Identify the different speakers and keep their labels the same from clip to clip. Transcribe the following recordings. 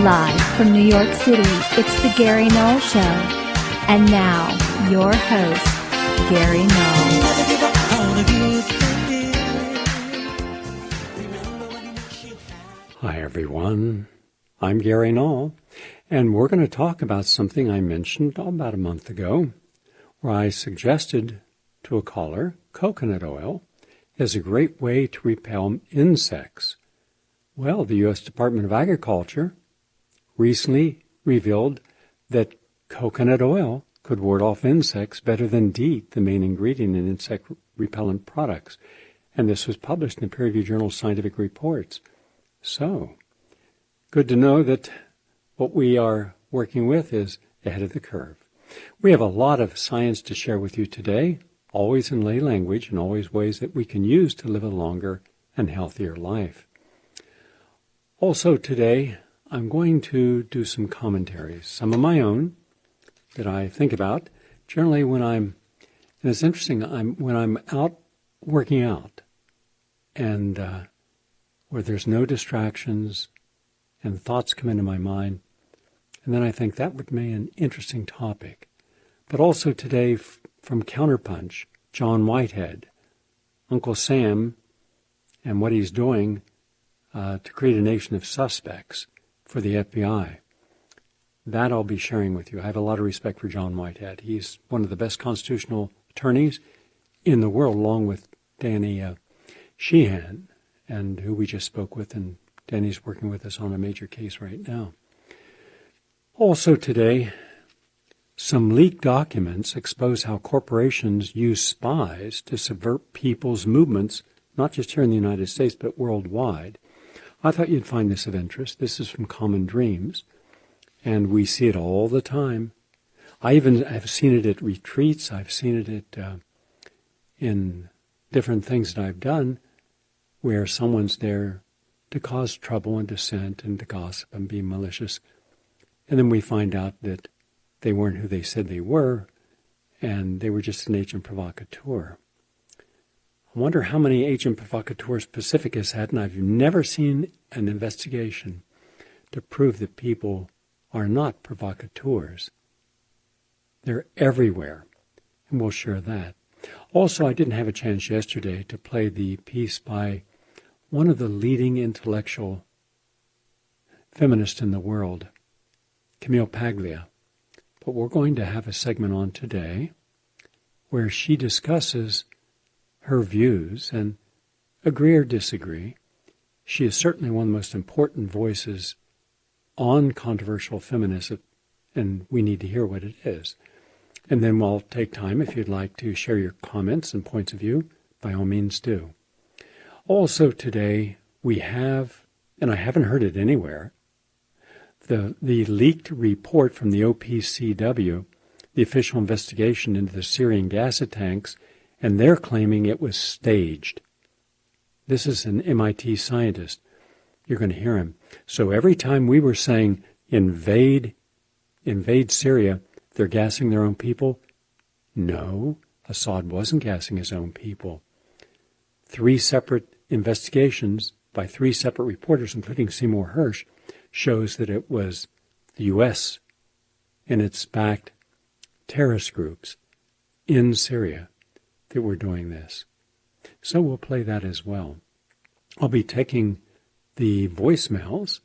Speaker 1: Live from New York City, it's the Gary Null Show. And now, your host, Gary Null.
Speaker 2: Hi everyone, I'm Gary Null, and we're going to talk about something I mentioned about a month ago, where I suggested to a caller coconut oil is a great way to repel insects. Well, the U.S. Department of Agriculture recently revealed that coconut oil could ward off insects better than DEET, the main ingredient in insect repellent products. And this was published in the peer-reviewed journal Scientific Reports. So, good to know that what we are working with is ahead of the curve. We have a lot of science to share with you today, always in lay language and always ways that we can use to live a longer and healthier life. Also today, I'm going to do some commentaries, some of my own that I think about. Generally and it's interesting, when I'm out working out and where there's no distractions and thoughts come into my mind, and then I think that would be an interesting topic. But also today, from Counterpunch, John Whitehead, Uncle Sam, and what he's doing to create a nation of suspects for the FBI. That I'll be sharing with you. I have a lot of respect for John Whitehead. He's one of the best constitutional attorneys in the world, along with Danny Sheehan, and who we just spoke with, and Danny's working with us on a major case right now. Also today, some leaked documents expose how corporations use spies to subvert people's movements, not just here in the United States, but worldwide. I thought you'd find this of interest. This is from Common Dreams, and we see it all the time. I even have seen it at retreats. I've seen it in different things that I've done where someone's there to cause trouble and dissent and to gossip and be malicious. And then we find out that they weren't who they said they were, and they were just an agent provocateur. I wonder how many agent provocateurs Pacific has had, and I've never seen an investigation to prove that people are not provocateurs. They're everywhere, and we'll share that. Also, I didn't have a chance yesterday to play the piece by one of the leading intellectual feminists in the world, Camille Paglia. But we're going to have a segment on today where she discusses her views, and agree or disagree, she is certainly one of the most important voices on controversial feminism, and we need to hear what it is. And then we'll take time, if you'd like to share your comments and points of view, by all means do. Also today, we have, and I haven't heard it anywhere, the leaked report from the OPCW, the official investigation into the Syrian gas tanks, and they're claiming it was staged. This is an MIT scientist. You're going to hear him. So every time we were saying, invade Syria, they're gassing their own people. No, Assad wasn't gassing his own people. 3 separate investigations by 3 separate reporters, including Seymour Hersh, shows that it was the U.S. and its backed terrorist groups in Syria that were doing this. So we'll play that as well. I'll be taking the voicemails.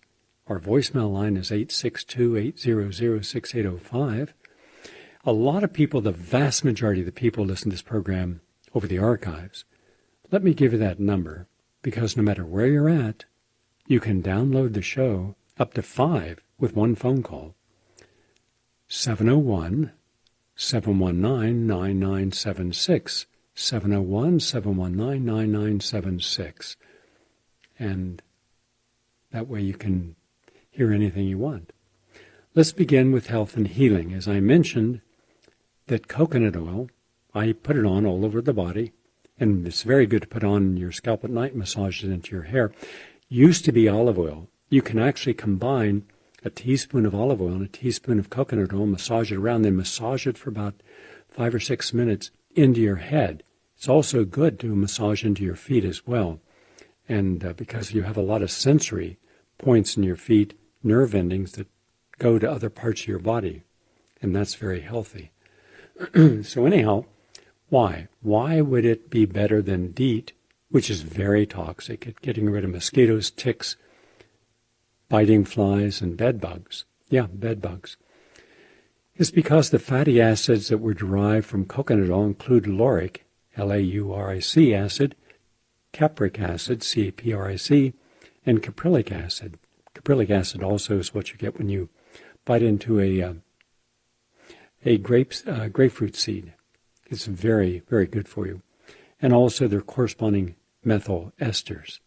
Speaker 2: Our voicemail line is 862-800-6805. A lot of people, the vast majority of the people listen to this program over the archives. Let me give you that number, because no matter where you're at, you can download the show up to 5 with 1 phone call. 701-719-9976. 701-719-9976. And that way you can hear anything you want. Let's begin with health and healing. As I mentioned, that coconut oil, I put it on all over the body, and it's very good to put on your scalp at night, massage it into your hair. Used to be olive oil. You can actually combine a teaspoon of olive oil and a teaspoon of coconut oil, massage it around, then massage it for about 5 or 6 minutes into your head. It's also good to massage into your feet as well. And because you have a lot of sensory points in your feet, nerve endings that go to other parts of your body, and that's very healthy. So anyhow, why? Why would it be better than DEET, which is very toxic at getting rid of mosquitoes, ticks, biting flies, and bed bugs? Yeah, bed bugs. It's because the fatty acids that were derived from coconut oil include lauric, Lauric acid, capric acid, Capric, and caprylic acid. Caprylic acid also is what you get when you bite into a grapefruit seed. It's very, very good for you. And also their corresponding methyl esters.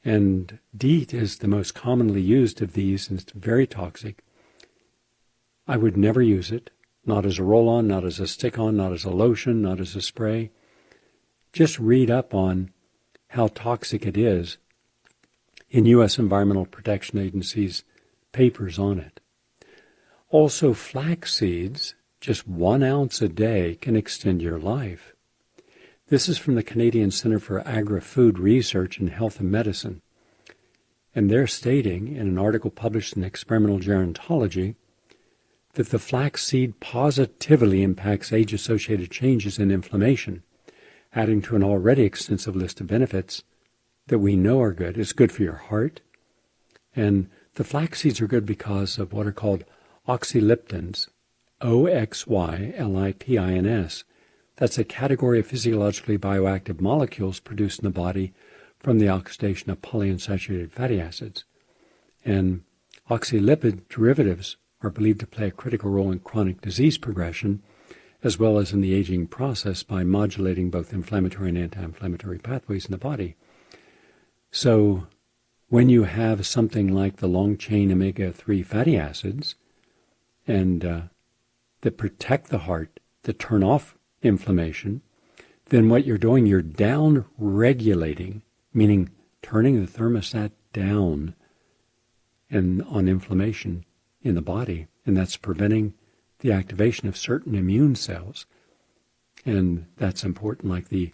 Speaker 2: And DEET is the most commonly used of these, and it's very toxic. I would never use it, not as a roll-on, not as a stick-on, not as a lotion, not as a spray. Just read up on how toxic it is in U.S. Environmental Protection Agency's papers on it. Also, flax seeds, just 1 ounce a day, can extend your life. This is from the Canadian Centre for Agri-Food Research in Health and Medicine. And they're stating in an article published in Experimental Gerontology that the flax seed positively impacts age-associated changes in inflammation, adding to an already extensive list of benefits that we know are good. It's good for your heart. And the flax seeds are good because of what are called oxyliptins, OXYLIPINs. That's a category of physiologically bioactive molecules produced in the body from the oxidation of polyunsaturated fatty acids. And oxylipid derivatives are believed to play a critical role in chronic disease progression, as well as in the aging process by modulating both inflammatory and anti-inflammatory pathways in the body. So when you have something like the long-chain omega-3 fatty acids and that protect the heart, that turn off inflammation, then what you're doing, you're down-regulating, meaning turning the thermostat down and on inflammation in the body, and that's preventing the activation of certain immune cells. And that's important, like the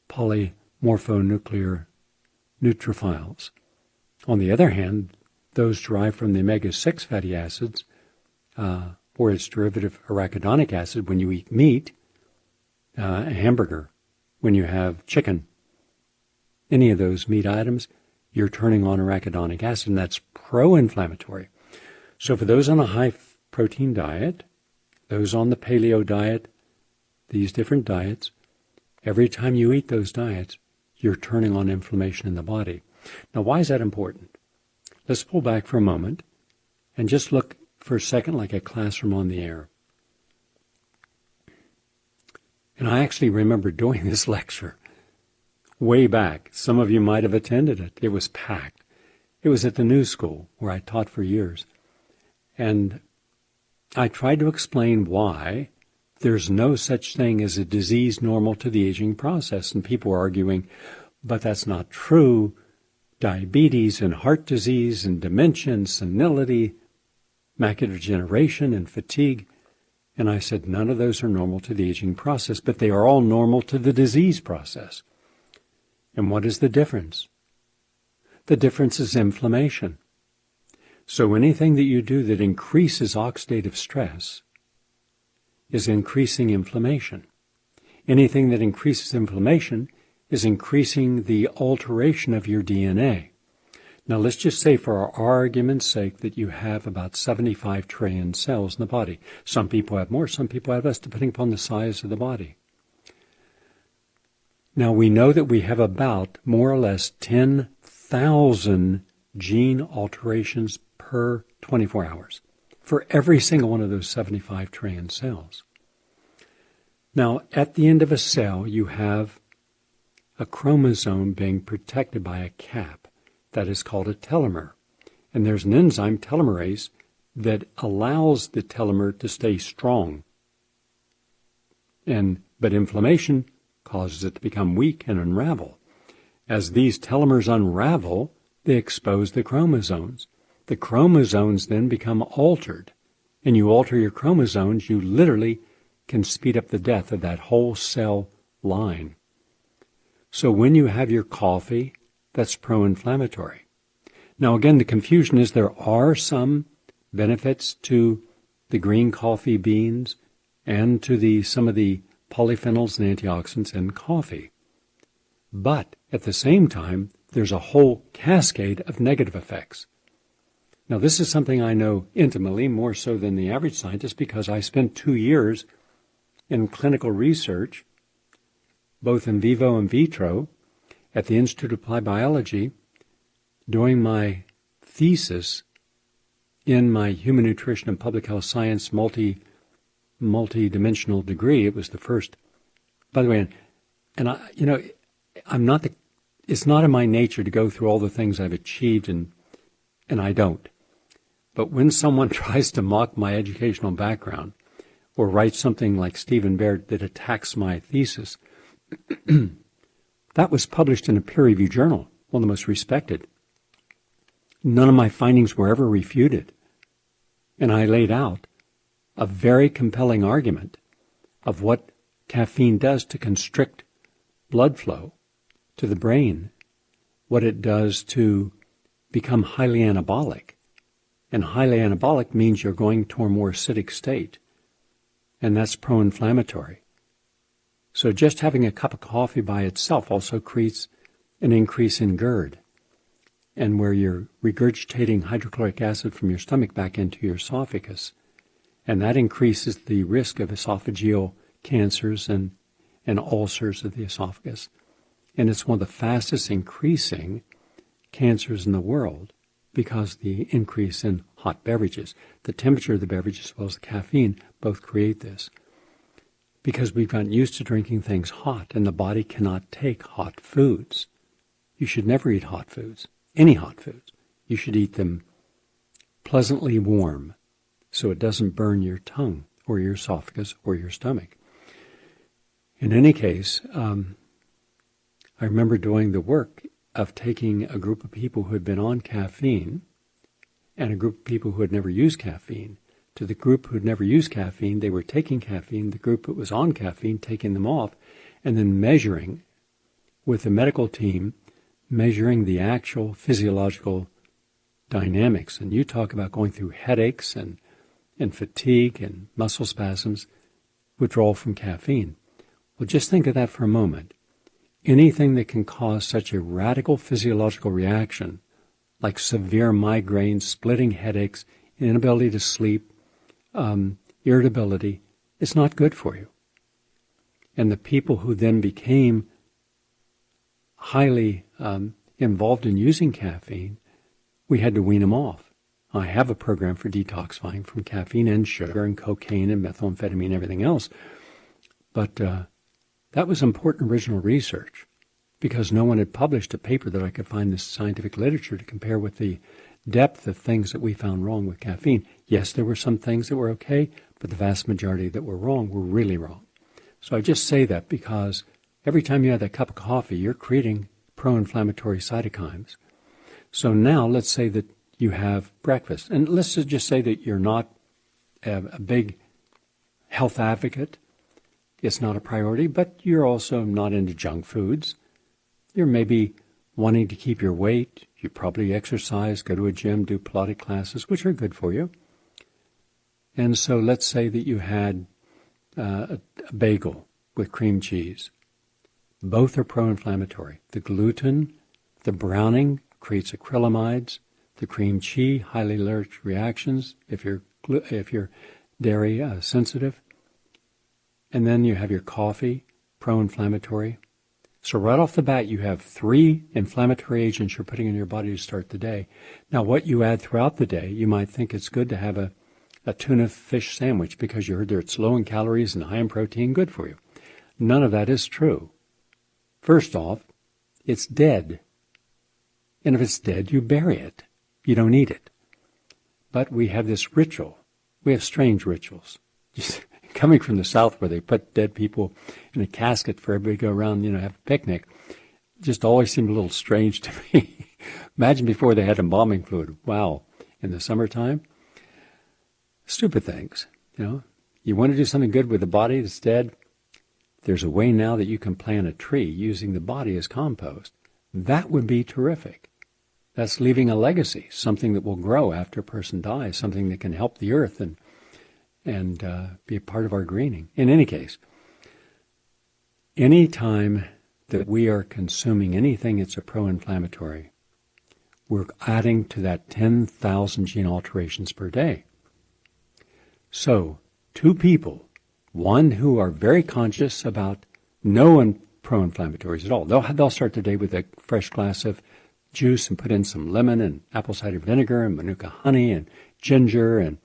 Speaker 2: polymorphonuclear neutrophils. On the other hand, those derived from the omega-6 fatty acids, or its derivative arachidonic acid when you eat meat, a hamburger, when you have chicken, any of those meat items, you're turning on arachidonic acid, and that's pro-inflammatory. So for those on a high-protein diet, those on the paleo diet, these different diets, every time you eat those diets, you're turning on inflammation in the body. Now, why is that important? Let's pull back for a moment and just look for a second like a classroom on the air. And I actually remember doing this lecture way back. Some of you might have attended it. It was packed. It was at the New School where I taught for years. And I tried to explain why there's no such thing as a disease normal to the aging process. And people were arguing, but that's not true. Diabetes and heart disease and dementia and senility, macular degeneration and fatigue. And I said, none of those are normal to the aging process, but they are all normal to the disease process. And what is the difference? The difference is inflammation. So anything that you do that increases oxidative stress is increasing inflammation. Anything that increases inflammation is increasing the alteration of your DNA. Now let's just say for our argument's sake that you have about 75 trillion cells in the body. Some people have more, some people have less, depending upon the size of the body. Now we know that we have about more or less 10,000 gene alterations per 24 hours for every single one of those 75 trillion cells. Now, at the end of a cell, you have a chromosome being protected by a cap that is called a telomere. And there's an enzyme, telomerase, that allows the telomere to stay strong. But inflammation causes it to become weak and unravel. As these telomeres unravel, they expose the chromosomes. The chromosomes then become altered. And you alter your chromosomes, you literally can speed up the death of that whole cell line. So when you have your coffee, that's pro-inflammatory. Now, again, the confusion is there are some benefits to the green coffee beans and to some of the polyphenols and antioxidants in coffee. But at the same time, there's a whole cascade of negative effects. Now, this is something I know intimately, more so than the average scientist, because I spent 2 years in clinical research, both in vivo and vitro, at the Institute of Applied Biology, doing my thesis in my Human Nutrition and Public Health Science multi-dimensional degree. It was the first, by the way, and I, it's not in my nature to go through all the things I've achieved, and I don't. But when someone tries to mock my educational background or write something like Stephen Baird that attacks my thesis, that was published in a peer-reviewed journal, one of the most respected. None of my findings were ever refuted. And I laid out a very compelling argument of what caffeine does to constrict blood flow to the brain, what it does to become highly anabolic. And highly anabolic means you're going to a more acidic state, and that's pro-inflammatory. So just having a cup of coffee by itself also creates an increase in GERD, and where you're regurgitating hydrochloric acid from your stomach back into your esophagus, and that increases the risk of esophageal cancers and ulcers of the esophagus. And it's one of the fastest increasing cancers in the world because of the increase in hot beverages. The temperature of the beverage as well as the caffeine both create this. Because we've gotten used to drinking things hot, and the body cannot take hot foods. You should never eat hot foods, any hot foods. You should eat them pleasantly warm so it doesn't burn your tongue or your esophagus or your stomach. In any case, I remember doing the work of taking a group of people who had been on caffeine and a group of people who had never used caffeine. To the group who had never used caffeine, they were taking caffeine. The group that was on caffeine, taking them off, and then measuring with the medical team, measuring the actual physiological dynamics. And you talk about going through headaches and fatigue and muscle spasms, withdrawal from caffeine. Well, just think of that for a moment. Anything that can cause such a radical physiological reaction, like severe migraines, splitting headaches, inability to sleep, irritability, it's not good for you. And the people who then became highly involved in using caffeine, we had to wean them off. I have a program for detoxifying from caffeine and sugar and cocaine and methamphetamine and everything else. But that was important original research because no one had published a paper that I could find in the scientific literature to compare with the depth of things that we found wrong with caffeine. Yes, there were some things that were okay, but the vast majority that were wrong were really wrong. So I just say that because every time you have that cup of coffee, you're creating pro-inflammatory cytokines. So now let's say that you have breakfast. And let's just say that you're not a big health advocate. It's not a priority, but you're also not into junk foods. You're maybe wanting to keep your weight. You probably exercise, go to a gym, do Pilates classes, which are good for you. And so let's say that you had a bagel with cream cheese. Both are pro-inflammatory. The gluten, the browning creates acrylamides. The cream cheese, highly allergic reactions if you're dairy sensitive. And then you have your coffee, pro-inflammatory. So right off the bat, you have 3 inflammatory agents you're putting in your body to start the day. Now, what you add throughout the day, you might think it's good to have a tuna fish sandwich because you heard that it's low in calories and high in protein, good for you. None of that is true. First off, it's dead. And if it's dead, you bury it. You don't eat it. But we have this ritual. We have strange rituals. Coming from the South where they put dead people in a casket for everybody to go around, have a picnic, just always seemed a little strange to me. Imagine before they had embalming fluid. Wow. In the summertime. Stupid things. You want to do something good with the body that's dead? There's a way now that you can plant a tree using the body as compost. That would be terrific. That's leaving a legacy, something that will grow after a person dies, something that can help the earth and be a part of our greening. In any case, any time that we are consuming anything that's a pro-inflammatory, we're adding to that 10,000 gene alterations per day. So, two people, one who are very conscious about no pro-inflammatories at all. They'll start their day with a fresh glass of juice and put in some lemon and apple cider vinegar and manuka honey and ginger and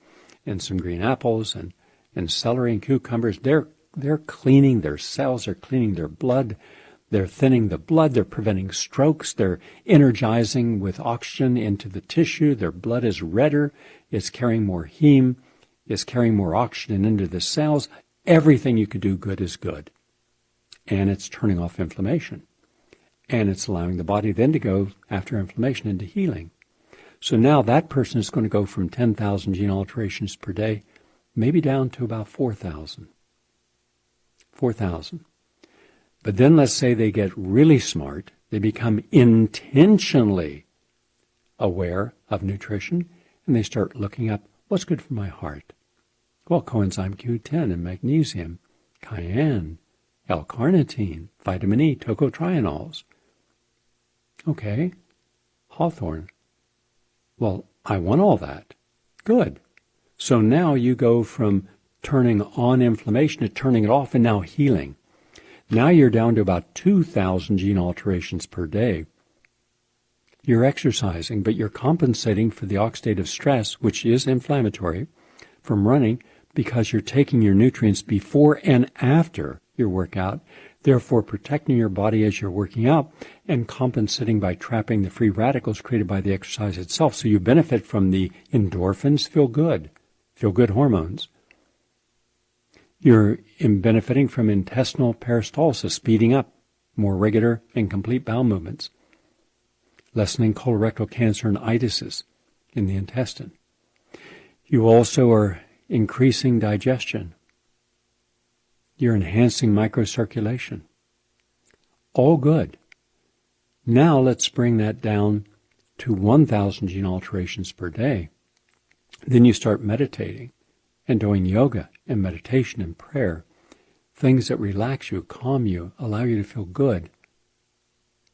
Speaker 2: some green apples and celery and cucumbers. They're cleaning their cells, they're cleaning their blood, they're thinning the blood, they're preventing strokes, they're energizing with oxygen into the tissue, their blood is redder, it's carrying more heme, it's carrying more oxygen into the cells. Everything you could do good is good. And it's turning off inflammation. And it's allowing the body then to go, after inflammation, into healing. So now that person is going to go from 10,000 gene alterations per day, maybe down to about 4,000. 4,000. But then let's say they get really smart. They become intentionally aware of nutrition, and they start looking up what's good for my heart. Well, coenzyme Q10 and magnesium, cayenne, L-carnitine, vitamin E, tocotrienols. Okay, hawthorn. Well, I want all that. Good. So now you go from turning on inflammation to turning it off and now healing. Now you're down to about 2,000 gene alterations per day. You're exercising, but you're compensating for the oxidative stress, which is inflammatory, from running because you're taking your nutrients before and after your workout, therefore protecting your body as you're working out and compensating by trapping the free radicals created by the exercise itself. So you benefit from the endorphins, feel good hormones. You're benefiting from intestinal peristalsis, speeding up more regular and complete bowel movements, lessening colorectal cancer and itises in the intestine. You also are increasing digestion. You're enhancing microcirculation. All good. Now let's bring that down to 1,000 gene alterations per day. Then you start meditating and doing yoga and meditation and prayer, things that relax you, calm you, allow you to feel good.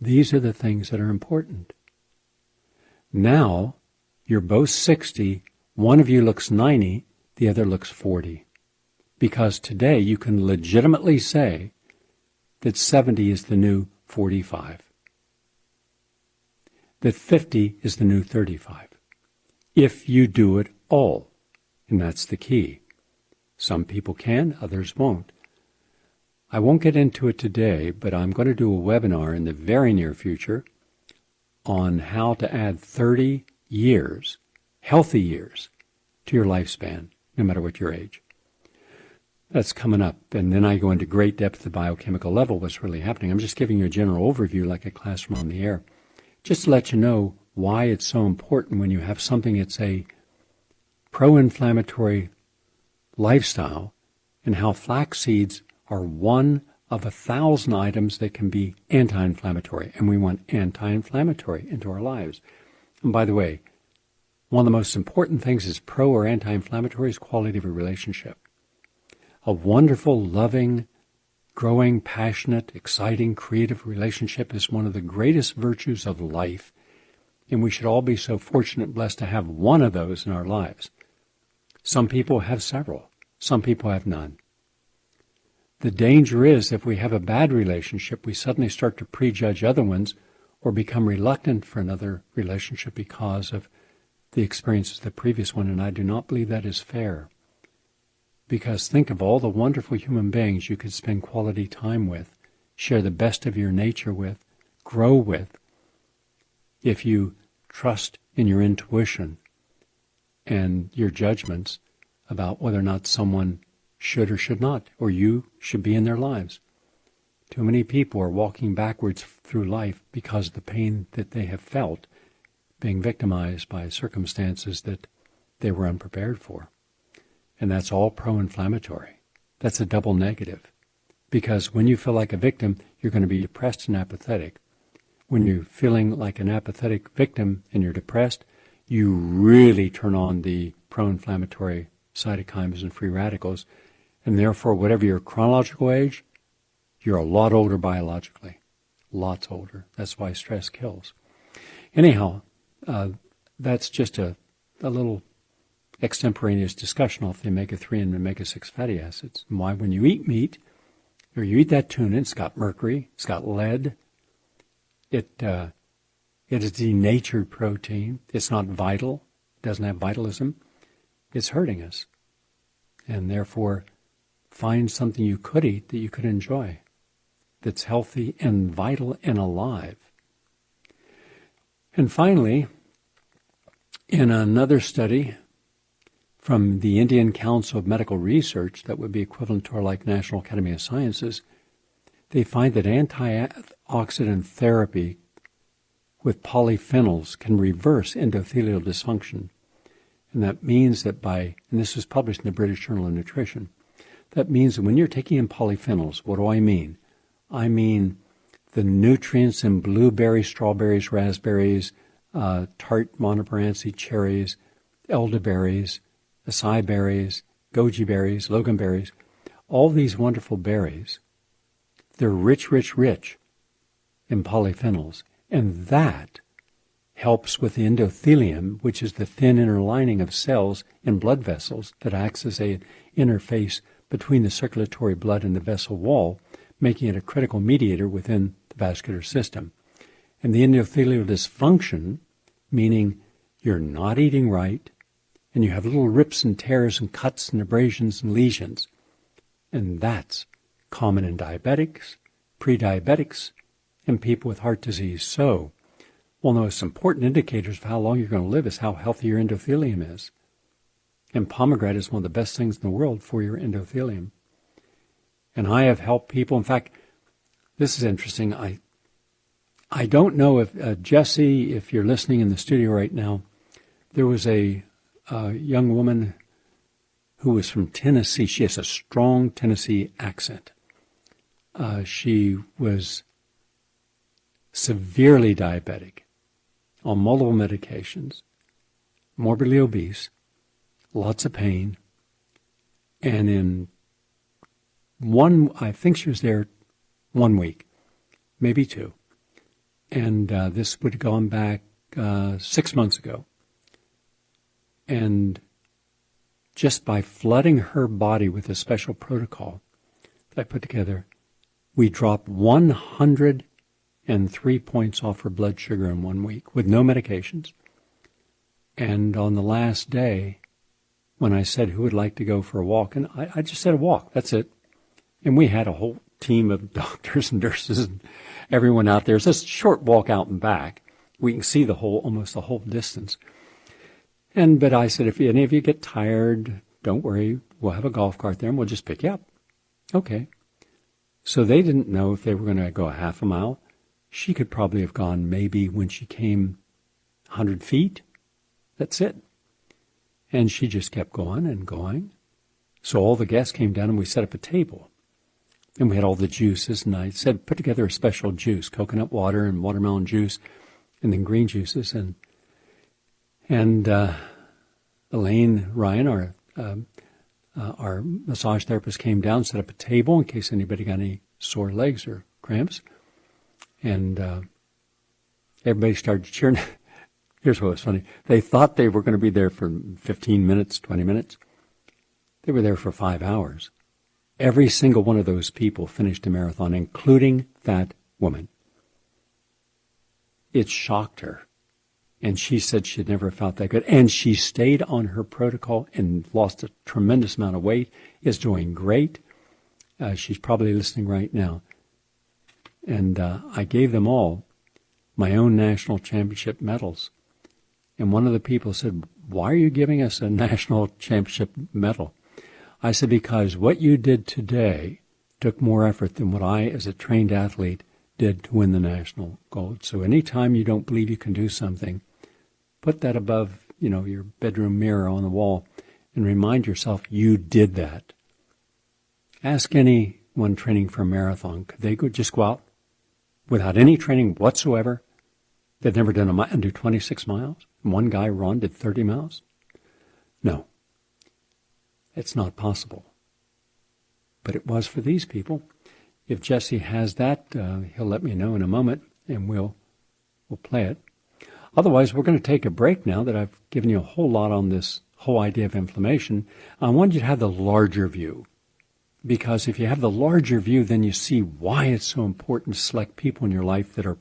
Speaker 2: These are the things that are important. Now you're both 60, one of you looks 90, the other looks 40. Because today you can legitimately say that 70 is the new 45. That 50 is the new 35. If you do it all. And that's the key. Some people can, others won't. I won't get into it today, but I'm going to do a webinar in the very near future on how to add 30 years, healthy years, to your lifespan, no matter what your age. That's coming up, and then I go into great depth at the biochemical level, what's really happening. I'm just giving you a general overview like a classroom on the air, just to let you know why it's so important when you have something that's a pro-inflammatory lifestyle, and how flax seeds are one of 1,000 items that can be anti-inflammatory, and we want anti-inflammatory into our lives. And by the way, one of the most important things is pro or anti-inflammatory is quality of a relationship. A wonderful, loving, growing, passionate, exciting, creative relationship is one of the greatest virtues of life, and we should all be so fortunate and blessed to have one of those in our lives. Some people have several. Some people have none. The danger is if we have a bad relationship, we suddenly start to prejudge other ones or become reluctant for another relationship because of the experiences of the previous one, and I do not believe that is fair. Because think of all the wonderful human beings you could spend quality time with, share the best of your nature with, grow with, if you trust in your intuition and your judgments about whether or not someone should or should not, or you should be in their lives. Too many people are walking backwards through life because of the pain that they have felt, being victimized by circumstances that they were unprepared for. And that's all pro-inflammatory. That's a double negative. Because when you feel like a victim, you're going to be depressed and apathetic. When you're feeling like an apathetic victim and you're depressed, you really turn on the pro-inflammatory cytokines and free radicals. And therefore, whatever your chronological age, you're a lot older biologically. Lots older. That's why stress kills. Anyhow, that's just a little extemporaneous discussion off the omega-3 and omega-6 fatty acids. And why when you eat meat, or you eat that tuna, it's got mercury, it's got lead, it is denatured protein, it's not vital, it doesn't have vitalism, it's hurting us. And therefore, find something you could eat that you could enjoy, that's healthy and vital and alive. And finally, in another study from the Indian Council of Medical Research, that would be equivalent to our National Academy of Sciences, they find that antioxidant therapy with polyphenols can reverse endothelial dysfunction. And that means that and this was published in the British Journal of Nutrition, that means that when you're taking in polyphenols, what do I mean? I mean the nutrients in blueberries, strawberries, raspberries, tart montmorency cherries, elderberries, acai berries, goji berries, loganberries, all these wonderful berries, they're rich, rich, rich in polyphenols. And that helps with the endothelium, which is the thin inner lining of cells in blood vessels that acts as an interface between the circulatory blood and the vessel wall, making it a critical mediator within the vascular system. And the endothelial dysfunction, meaning you're not eating right, and you have little rips and tears and cuts and abrasions and lesions. And that's common in diabetics, pre-diabetics, and people with heart disease. So, one of the most important indicators of how long you're going to live is how healthy your endothelium is. And pomegranate is one of the best things in the world for your endothelium. And I have helped people. In fact, this is interesting. I don't know if, Jesse, if you're listening in the studio right now, there was a young woman who was from Tennessee. She has a strong Tennessee accent. She was severely diabetic, on multiple medications, morbidly obese, lots of pain, and I think she was there 1 week, maybe 2. And this would have gone back 6 months ago. And just by flooding her body with a special protocol that I put together, we dropped 103 points off her blood sugar in 1 week with no medications. And on the last day, when I said who would like to go for a walk, and I just said a walk, that's it. And we had a whole team of doctors and nurses and everyone out there. It's just a short walk out and back. We can see almost the whole distance. But I said, if any of you get tired, don't worry. We'll have a golf cart there and we'll just pick you up. Okay. So they didn't know if they were going to go a half a mile. She could probably have gone maybe when she came 100 feet. That's it. And she just kept going and going. So all the guests came down and we set up a table. And we had all the juices, and I said, put together a special juice, coconut water and watermelon juice, and then green juices. And Elaine Ryan, our massage therapist, came down, set up a table in case anybody got any sore legs or cramps. And everybody started cheering. Here's what was funny. They thought they were going to be there for 15 minutes, 20 minutes. They were there for 5 hours. Every single one of those people finished a marathon, including that woman. It shocked her. And she said she'd never felt that good. And she stayed on her protocol and lost a tremendous amount of weight, is doing great. She's probably listening right now. And I gave them all my own national championship medals. And one of the people said, why are you giving us a national championship medal? I said, because what you did today took more effort than what I, as a trained athlete, did to win the national gold. So anytime you don't believe you can do something, put that above, your bedroom mirror on the wall and remind yourself you did that. Ask anyone training for a marathon, could they just go out without any training whatsoever. They'd never done a mile and do 26 miles. One guy, Ron, did 30 miles. No, it's not possible. But it was for these people. If Jesse has that, he'll let me know in a moment, and we'll play it. Otherwise, we're going to take a break now that I've given you a whole lot on this whole idea of inflammation. I want you to have the larger view. Because if you have the larger view, then you see why it's so important to select people in your life that are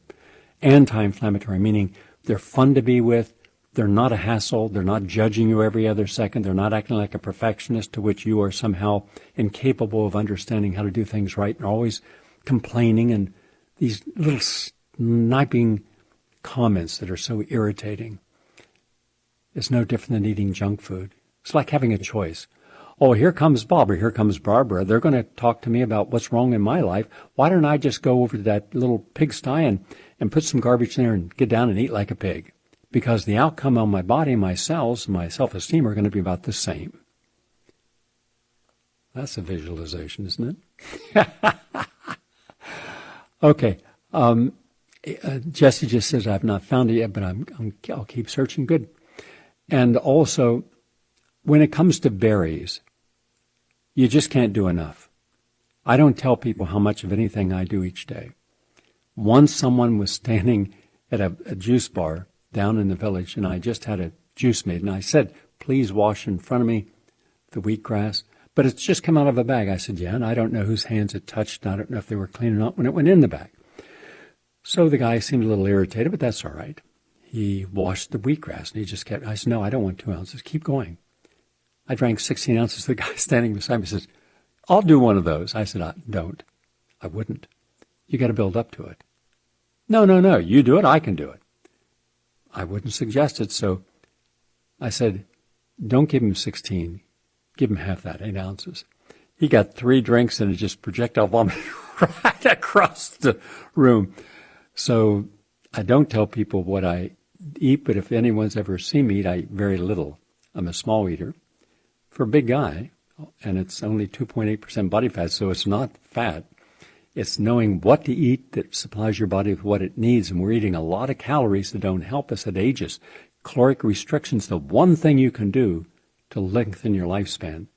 Speaker 2: anti-inflammatory, meaning they're fun to be with, they're not a hassle, they're not judging you every other second, they're not acting like a perfectionist to which you are somehow incapable of understanding how to do things right, and always complaining, and these little sniping comments that are so irritating. It's no different than eating junk food. It's like having a choice. Oh, here comes Bob or here comes Barbara. They're going to talk to me about what's wrong in my life. Why don't I just go over to that little pigsty and put some garbage in there and get down and eat like a pig? Because the outcome on my body, my cells, my self-esteem are going to be about the same. That's a visualization, isn't it? Okay. Jesse just says, I've not found it yet, but I'll keep searching. Good. And also, when it comes to berries, you just can't do enough. I don't tell people how much of anything I do each day. Once someone was standing at a juice bar down in the village, and I just had a juice made, and I said, please wash in front of me the wheatgrass. But it's just come out of a bag. I said, yeah, and I don't know whose hands it touched. I don't know if they were clean or not when it went in the bag. So the guy seemed a little irritated, but that's all right. He washed the wheatgrass, and he just kept, I said, no, I don't want 2 ounces. Keep going. I drank 16 ounces. The guy standing beside me says, I'll do one of those. I said, don't. I wouldn't. You got to build up to it. No. You do it. I can do it. I wouldn't suggest it. So I said, don't give him 16. Give him half that, 8 ounces. He got 3 drinks and it just projectile vomited right across the room. So I don't tell people what I eat, but if anyone's ever seen me eat, I eat very little. I'm a small eater. For a big guy, and it's only 2.8% body fat, so it's not fat. It's knowing what to eat that supplies your body with what it needs, and we're eating a lot of calories that don't help us at ages. Caloric restriction's the one thing you can do to lengthen your lifespan.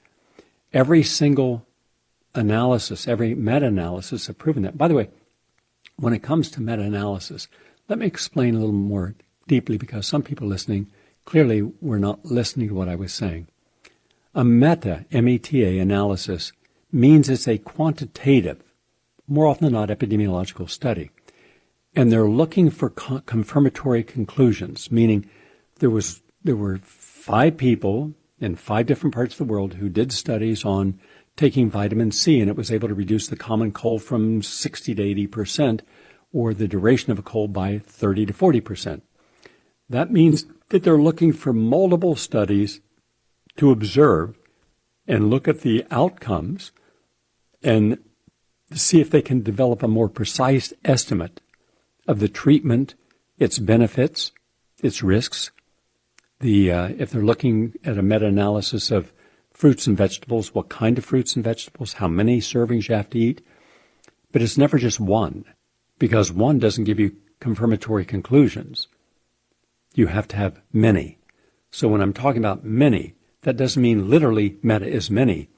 Speaker 2: Every single analysis, every meta-analysis have proven that. By the way, when it comes to meta-analysis, let me explain a little more deeply, because some people listening clearly were not listening to what I was saying. A meta, M-E-T-A, analysis means it's a quantitative, more often than not, epidemiological study. And they're looking for confirmatory conclusions, meaning there were 5 people in 5 different parts of the world who did studies on taking vitamin C, and it was able to reduce the common cold from 60 to 80%, or the duration of a cold by 30 to 40%. That means that they're looking for multiple studies to observe and look at the outcomes and see if they can develop a more precise estimate of the treatment, its benefits, its risks. If they're looking at a meta-analysis of fruits and vegetables, what kind of fruits and vegetables, how many servings you have to eat. But it's never just one, because one doesn't give you confirmatory conclusions. You have to have many. So when I'm talking about many, that doesn't mean literally meta is many.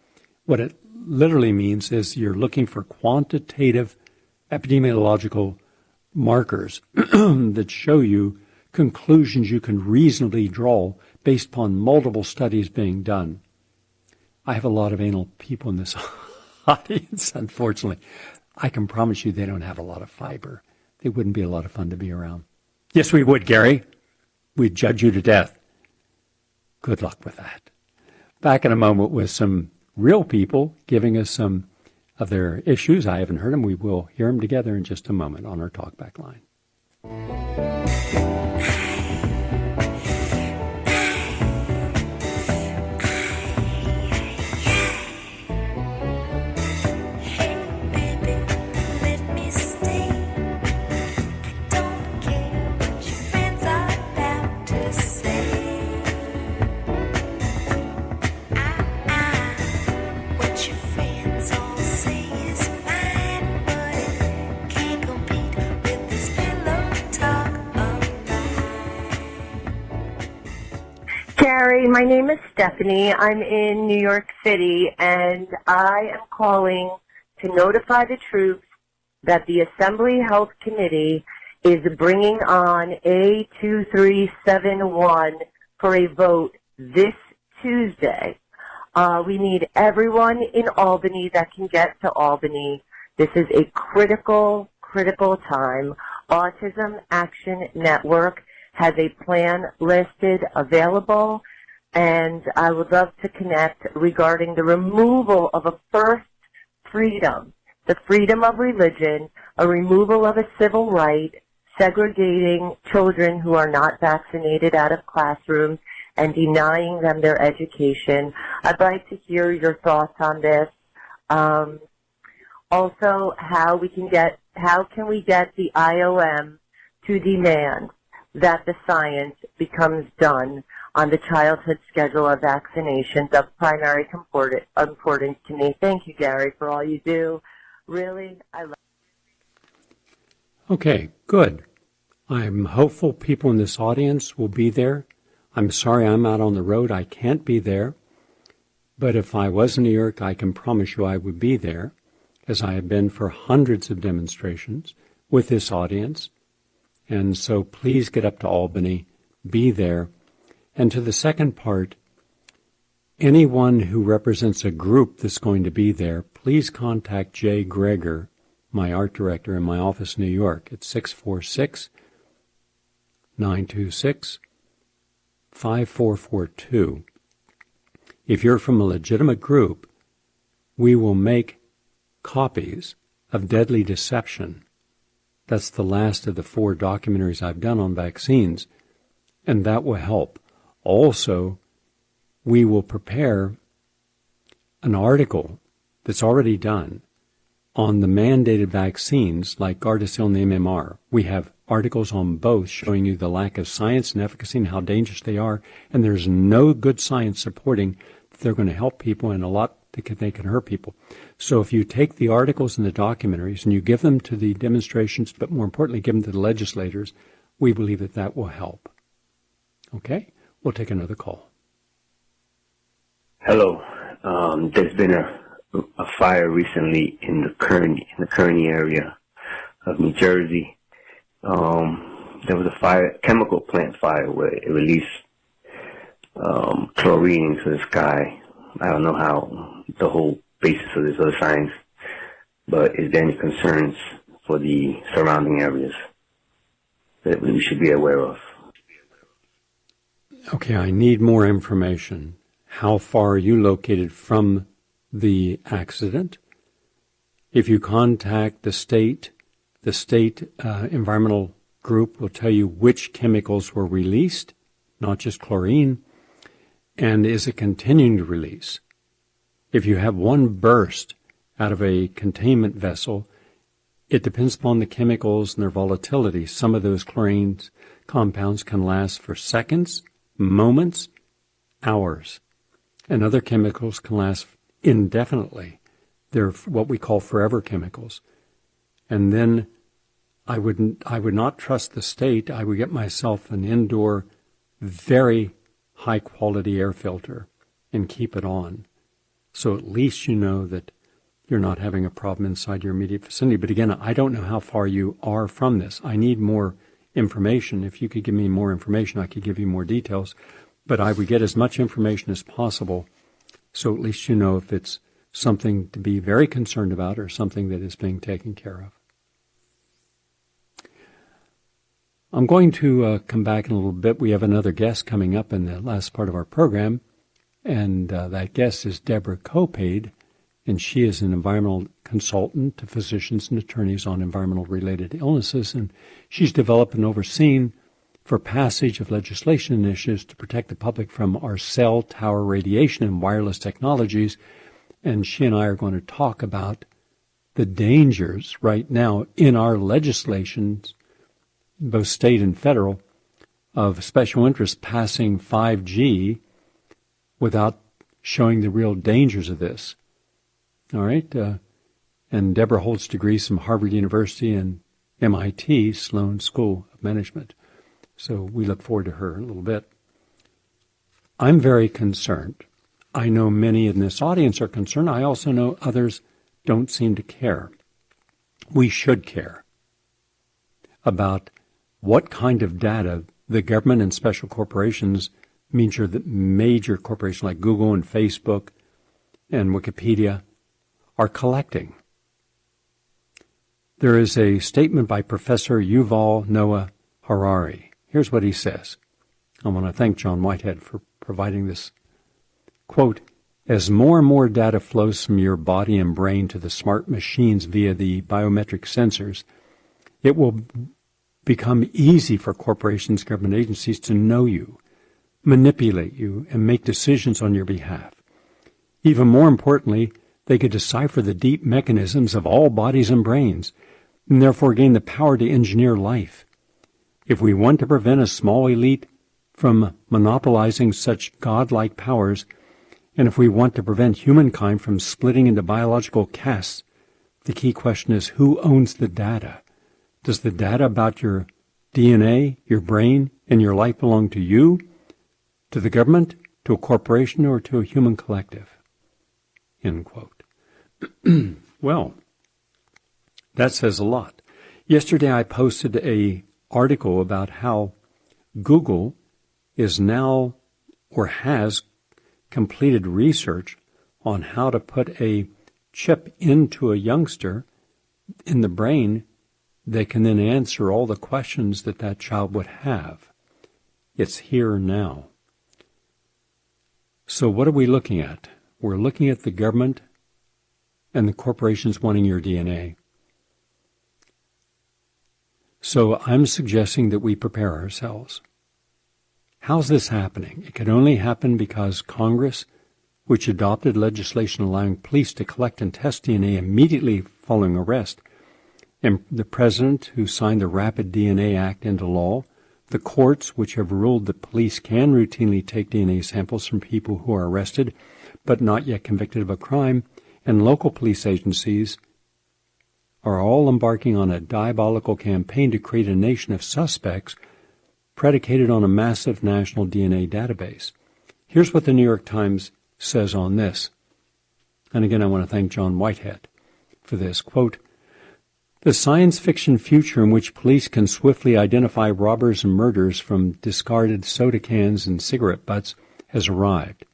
Speaker 2: What it literally means is you're looking for quantitative epidemiological markers that show you conclusions you can reasonably draw based upon multiple studies being done. I have a lot of anal people in this audience, unfortunately. I can promise you they don't have a lot of fiber. They wouldn't be a lot of fun to be around. Yes, we would, Gary. We'd judge you to death. Good luck with that. Back in a moment with some real people giving us some of their issues. I haven't heard them. We will hear them together in just a moment on our talkback line.
Speaker 3: What your friends all say is fine, but it can't compete Gary, my name is Stephanie. I'm in New York City, and I am calling to notify the troops that the Assembly Health Committee is bringing on A2371 for a vote this Tuesday. We need everyone in Albany that can get to Albany. This is a critical time. Autism Action Network has a plan listed available, and I would love to connect regarding the removal of a first freedom, the freedom of religion, a removal of a civil right, segregating children who are not vaccinated out of classrooms and denying them their education. I'd like to hear your thoughts on this. Also, how can we get the IOM to demand that the science becomes done on the childhood schedule of vaccinations of primary importance to me. Thank you, Gary, for all you do. Really, I love you.
Speaker 2: Okay, good. I'm hopeful people in this audience will be there. I'm sorry I'm out on the road. I can't be there. But if I was in New York, I can promise you I would be there, as I have been for hundreds of demonstrations with this audience. And so please get up to Albany, be there. And to the second part, anyone who represents a group that's going to be there, please contact Jay Greger, my art director in my office in New York, at 646-926-5442. If you're from a legitimate group, we will make copies of Deadly Deception. That's the last of the 4 documentaries I've done on vaccines, and that will help. Also, we will prepare an article that's already done on the mandated vaccines like Gardasil and the MMR. We have articles on both showing you the lack of science and efficacy and how dangerous they are, and there's no good science supporting that they're going to help people, and a lot they can hurt people. So if you take the articles and the documentaries and you give them to the demonstrations, but more importantly, give them to the legislators, we believe that that will help. Okay? We'll take another call.
Speaker 4: Hello. There's been a fire recently in the Kearney area of New Jersey. There was a chemical plant fire where it released chlorine into the sky. I don't know how the whole basis of this other science, but is there any concerns for the surrounding areas that we should be aware of?
Speaker 2: Okay, I need more information. How far are you located from the accident? If you contact the state environmental group will tell you which chemicals were released, not just chlorine, and is it continuing to release. If you have one burst out of a containment vessel, it depends upon the chemicals and their volatility. Some of those chlorine compounds can last for seconds, moments, hours, and other chemicals can last indefinitely. They're what we call forever chemicals. And then I would not trust the state. I would get myself an indoor, very high-quality air filter and keep it on. So at least you know that you're not having a problem inside your immediate vicinity. But again, I don't know how far you are from this. I need more information. If you could give me more information, I could give you more details. But I would get as much information as possible so at least you know if it's something to be very concerned about or something that is being taken care of. I'm going to come back in a little bit. We have another guest coming up in the last part of our program, and that guest is Deborah Kopald, and she is an environmental consultant to physicians and attorneys on environmental-related illnesses, and she's developed and overseen for passage of legislation initiatives to protect the public from our cell tower radiation and wireless technologies, and she and I are going to talk about the dangers right now in our legislations, both state and federal, of special interests passing 5G without showing the real dangers of this. All right? And Deborah holds degrees from Harvard University and MIT, Sloan School of Management. So we look forward to her in a little bit. I'm very concerned. I know many in this audience are concerned. I also know others don't seem to care. We should care about what kind of data the government and special corporations, major corporations like Google and Facebook and Wikipedia, are collecting. There is a statement by Professor Yuval Noah Harari. Here's what he says. I want to thank John Whitehead for providing this. Quote, as more and more data flows from your body and brain to the smart machines via the biometric sensors, it will become easy for corporations, government agencies to know you, manipulate you, and make decisions on your behalf. Even more importantly, they could decipher the deep mechanisms of all bodies and brains, and therefore gain the power to engineer life. If we want to prevent a small elite from monopolizing such godlike powers, and if we want to prevent humankind from splitting into biological castes, the key question is who owns the data? Does the data about your DNA, your brain, and your life belong to you, to the government, to a corporation, or to a human collective? End quote. Well, that says a lot. Yesterday I posted an article about how Google is now or has completed research on how to put a chip into a youngster in the brain that can then answer all the questions that that child would have. It's here now. So what are we looking at? We're looking at the government and the corporations wanting your DNA. So I'm suggesting that we prepare ourselves. How's this happening? It can only happen because Congress, which adopted legislation allowing police to collect and test DNA immediately following arrest, and the President, who signed the Rapid DNA Act into law, the courts, which have ruled that police can routinely take DNA samples from people who are arrested but not yet convicted of a crime, and local police agencies are all embarking on a diabolical campaign to create a nation of suspects predicated on a massive national DNA database. Here's what the New York Times says on this. And again, I want to thank John Whitehead for this. Quote, the science fiction future in which police can swiftly identify robbers and murderers from discarded soda cans and cigarette butts has arrived.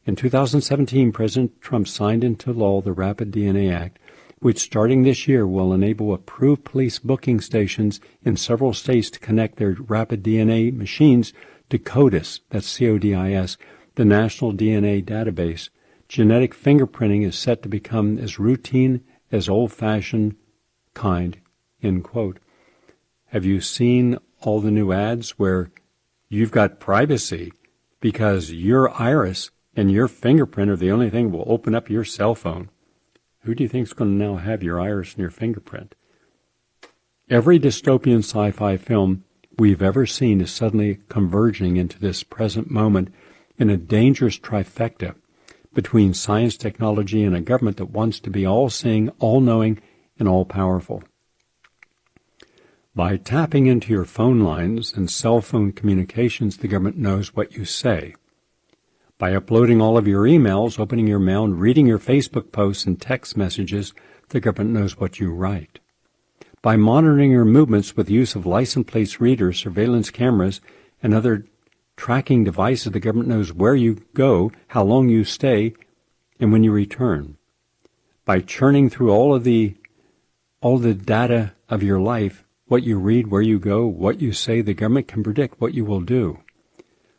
Speaker 2: In 2017, President Trump signed into law the Rapid DNA Act, which starting this year will enable approved police booking stations in several states to connect their rapid DNA machines to CODIS, that's C-O-D-I-S, the National DNA Database. Genetic fingerprinting is set to become as routine as old-fashioned kind, end quote. Have you seen all the new ads where you've got privacy because your iris and your fingerprint are the only thing that will open up your cell phone? Who do you think is going to now have your iris and your fingerprint? Every dystopian sci-fi film we've ever seen is suddenly converging into this present moment in a dangerous trifecta between science, technology, and a government that wants to be all-seeing, all-knowing, and all-powerful. By tapping into your phone lines and cell phone communications, the government knows what you say. By uploading all of your emails, opening your mail, and reading your Facebook posts and text messages, the government knows what you write. By monitoring your movements with use of license plate readers, surveillance cameras, and other tracking devices, the government knows where you go, how long you stay, and when you return. By churning through all the data of your life, what you read, where you go, what you say, the government can predict what you will do.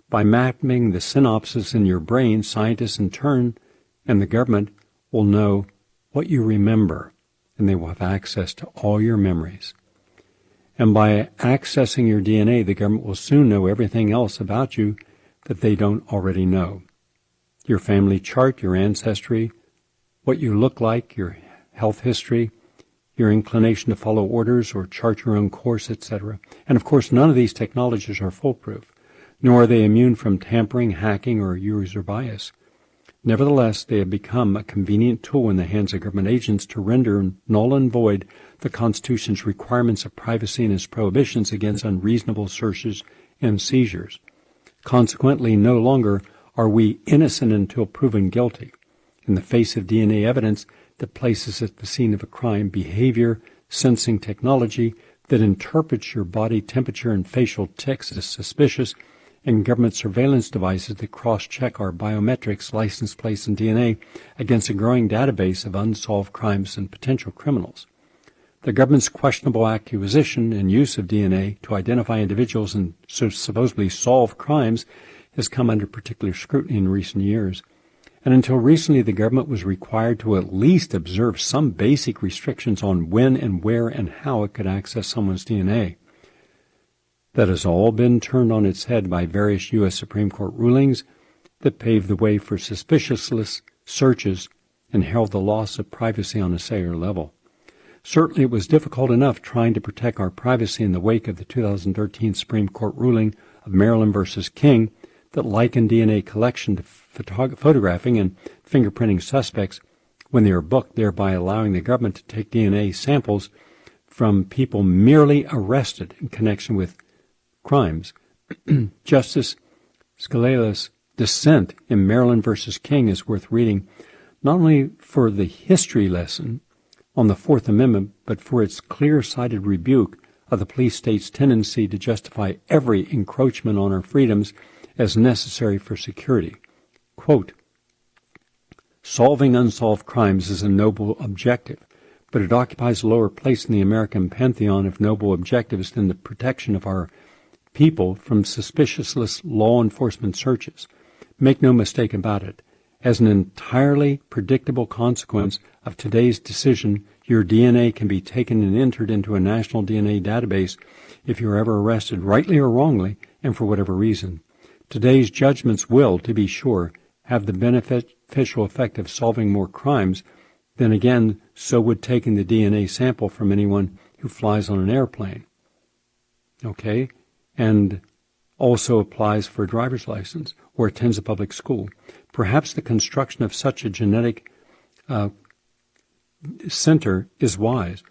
Speaker 2: By mapping the synapses in your brain, scientists in turn and the government will know what you remember, and they will have access to all your memories. And by accessing your DNA, the government will soon know everything else about you that they don't already know. Your family chart, your ancestry, what you look like, your health history, your inclination to follow orders or chart your own course, etc. And of course, none of these technologies are foolproof, nor are they immune from tampering, hacking, or user bias. Nevertheless, they have become a convenient tool in the hands of government agents to render null and void the Constitution's requirements of privacy and its prohibitions against unreasonable searches and seizures. Consequently, no longer Are we innocent until proven guilty? In the face of DNA evidence that places at the scene of a crime behavior sensing technology that interprets your body temperature and facial tics as suspicious, and government surveillance devices that cross-check our biometrics, license plates, and DNA against a growing database of unsolved crimes and potential criminals. The government's questionable acquisition and use of DNA to identify individuals and supposedly solve crimes has come under particular scrutiny in recent years. And until recently, the government was required to at least observe some basic restrictions on when and where and how it could access someone's DNA. That has all been turned on its head by various U.S. Supreme Court rulings that paved the way for suspicious searches and herald the loss of privacy on a cellular level. Certainly it was difficult enough trying to protect our privacy in the wake of the 2013 Supreme Court ruling of Maryland v. King that likened DNA collection to photographing and fingerprinting suspects when they are booked, thereby allowing the government to take DNA samples from people merely arrested in connection with crimes. Justice Scalia's dissent in Maryland v. King is worth reading, not only for the history lesson on the Fourth Amendment, but for its clear-sighted rebuke of the police state's tendency to justify every encroachment on our freedoms as necessary for security. Quote, solving unsolved crimes is a noble objective, but it occupies a lower place in the American pantheon of noble objectives than the protection of our people from suspicious law enforcement searches. Make no mistake about it. As an entirely predictable consequence of today's decision, your DNA can be taken and entered into a national DNA database if you're ever arrested, rightly or wrongly, and for whatever reason. Today's judgments will, to be sure, have the beneficial effect of solving more crimes. Then again, so would taking the DNA sample from anyone who flies on an airplane. Okay? And also applies for a driver's license or attends a public school. Perhaps the construction of such a genetic center is wise,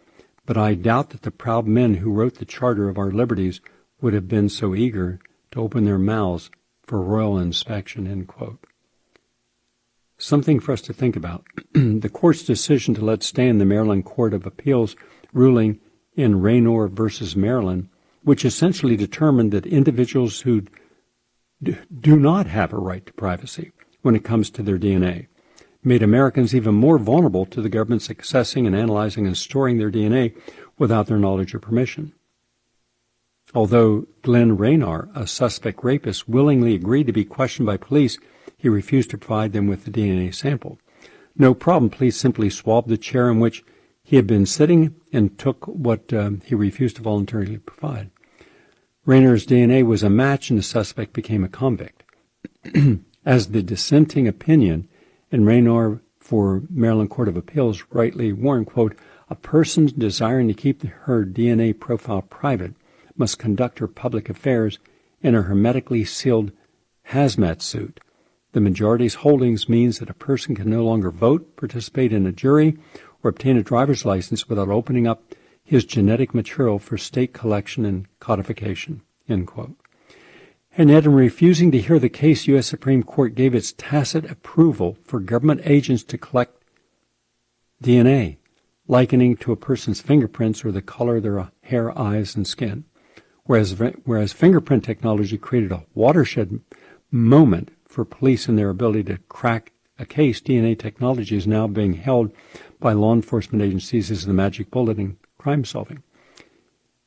Speaker 2: but I doubt that the proud men who wrote the Charter of our Liberties would have been so eager to open their mouths for royal inspection, end quote. Something for us to think about. The court's decision to let stand the Maryland Court of Appeals ruling in Raynor versus Maryland, which essentially determined that individuals who do not have a right to privacy when it comes to their DNA made Americans even more vulnerable to the government's accessing and analyzing and storing their DNA without their knowledge or permission. Although Glenn Raynor, a suspect rapist, willingly agreed to be questioned by police, he refused to provide them with the DNA sample. No problem, police simply swabbed the chair in which he had been sitting and took what he refused to voluntarily provide. Raynor's DNA was a match and the suspect became a convict. As the dissenting opinion in Raynor for Maryland Court of Appeals rightly warned, quote, a person desiring to keep her DNA profile private must conduct her public affairs in a hermetically sealed hazmat suit. The majority's holdings means that a person can no longer vote, participate in a jury, or obtain a driver's license without opening up his genetic material for state collection and codification, end quote. And yet, in refusing to hear the case, U.S. Supreme Court gave its tacit approval for government agents to collect DNA, likening to a person's fingerprints or the color of their hair, eyes, and skin. Whereas fingerprint technology created a watershed moment for police in their ability to crack a case, DNA technology is now being held by law enforcement agencies as the magic bullet in crime solving.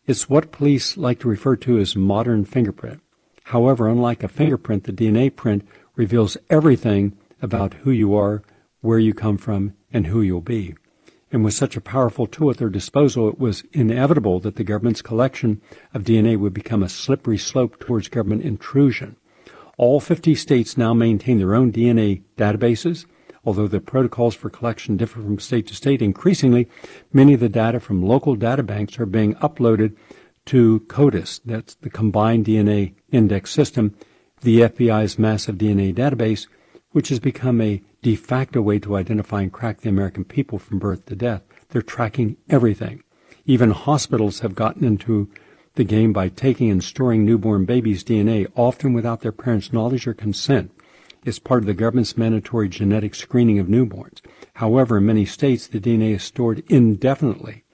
Speaker 2: It's what police like to refer to as modern fingerprint. However, unlike a fingerprint, the DNA print reveals everything about who you are, where you come from, and who you'll be. And with such a powerful tool at their disposal, it was inevitable that the government's collection of DNA would become a slippery slope towards government intrusion. All 50 states now maintain their own DNA databases. Although the protocols for collection differ from state to state, increasingly, many of the data from local data banks are being uploaded to CODIS, that's the Combined DNA Index System, the FBI's massive DNA database, which has become a de facto way to identify and crack the American people from birth to death. They're tracking everything. Even hospitals have gotten into the game by taking and storing newborn babies' DNA, often without their parents' knowledge or consent, is part of the government's mandatory genetic screening of newborns. However, in many states, the DNA is stored indefinitely.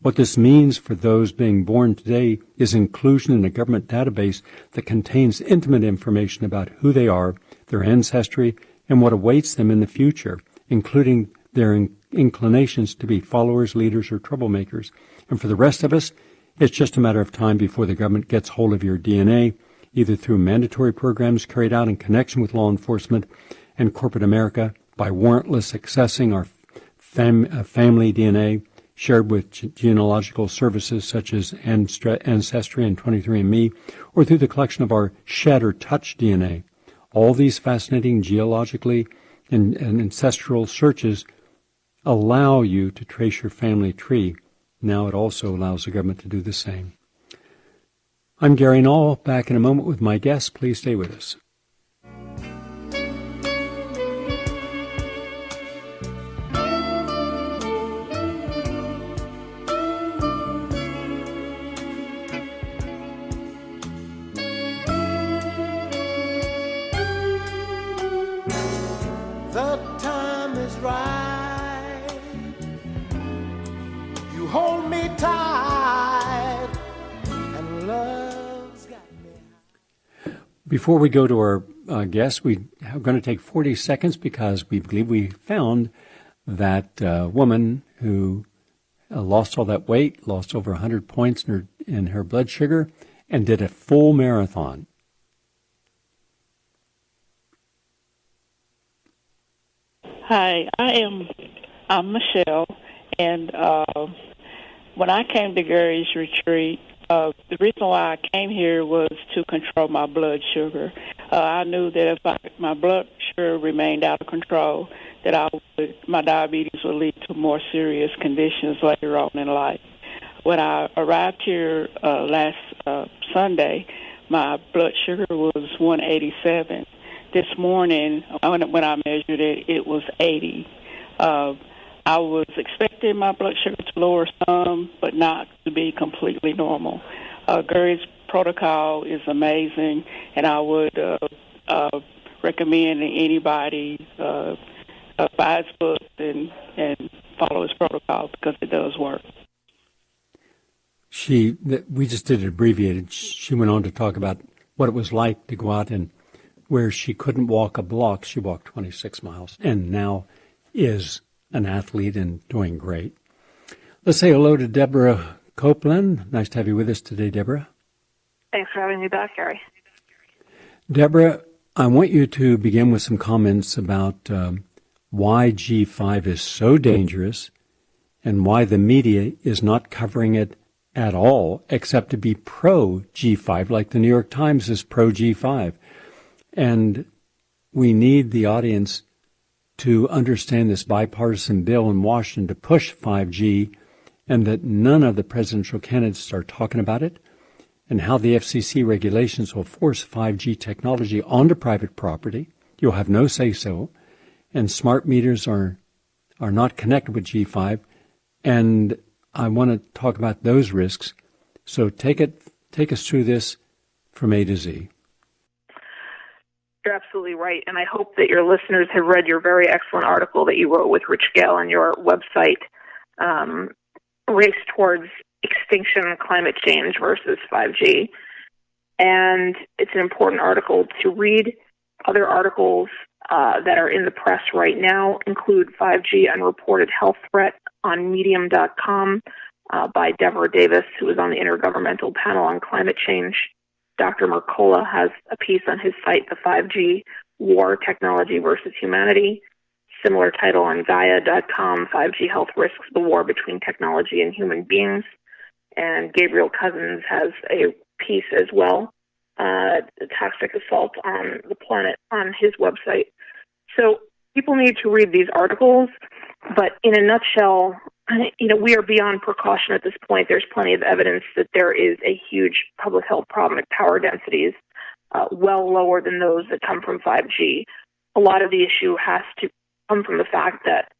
Speaker 2: What this means for those being born today is inclusion in a government database that contains intimate information about who they are, their ancestry, and what awaits them in the future, including their inclinations to be followers, leaders, or troublemakers. And for the rest of us, it's just a matter of time before the government gets hold of your DNA, either through mandatory programs carried out in connection with law enforcement and corporate America, by warrantless accessing our family DNA shared with genealogical services such as Ancestry and 23andMe, or through the collection of our shed or touch DNA. All these fascinating geologically and ancestral searches allow you to trace your family tree. Now it also allows the government to do the same. I'm Gary Null, back in a moment with my guest. Please stay with us.
Speaker 5: The time is right. You hold me tight, and love's got me.
Speaker 2: Before we go to our guest, we are going to take 40 seconds because we believe we found that woman who lost all that weight, lost over 100 points in her blood sugar, and did a full marathon.
Speaker 6: Hi, I'm Michelle, and when I came to Gary's retreat, the reason why I came here was to control my blood sugar. I knew that if my blood sugar remained out of control, that my diabetes would lead to more serious conditions later on in life. When I arrived here last Sunday, my blood sugar was 187. This morning, when I measured it, it was 80. I was expecting my blood sugar to lower some, but not to be completely normal. Gary's protocol is amazing, and I would recommend anybody buy his book and follow his protocol because it does work.
Speaker 2: We just did it abbreviated. She went on to talk about what it was like to go out and where she couldn't walk a block, she walked 26 miles, and now is an athlete and doing great. Let's say hello to Deborah Kopald. Nice to have you with us today, Deborah.
Speaker 7: Thanks for having me back, Gary.
Speaker 2: Deborah, I want you to begin with some comments about why G5 is so dangerous and why the media is not covering it at all, except to be pro-G5, like the New York Times is pro-G5. And we need the audience to understand this bipartisan bill in Washington to push 5G, and that none of the presidential candidates are talking about it, and how the FCC regulations will force 5G technology onto private property. You'll have no say-so, and smart meters are not connected with G5, and I want to talk about those risks. So take us through this from A to Z.
Speaker 7: You're absolutely right, and I hope that your listeners have read your very excellent article that you wrote with Rich Gale on your website, Race Towards Extinction, Climate Change versus 5G. And it's an important article to read. Other articles that are in the press right now include 5G Unreported Health Threat on Medium.com by Deborah Davis, who was on the Intergovernmental Panel on Climate Change. Dr. Mercola has a piece on his site, The 5G War, Technology versus Humanity. Similar title on Gaia.com, 5G Health Risks, the War Between Technology and Human Beings. And Gabriel Cousins has a piece as well, The Toxic Assault on the Planet, on his website. So people need to read these articles, but in a nutshell, we are beyond precaution at this point. There's plenty of evidence that there is a huge public health problem at power densities, well lower than those that come from 5G. A lot of the issue has to come from the fact that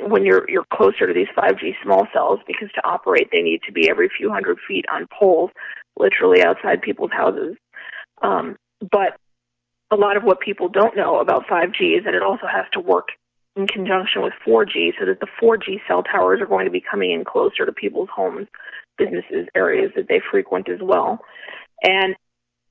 Speaker 7: when you're closer to these 5G small cells, because to operate they need to be every few hundred feet on poles, literally outside people's houses. But a lot of what people don't know about 5G is that it also has to work in conjunction with 4G, so that the 4G cell towers are going to be coming in closer to people's homes, businesses, areas that they frequent as well. And,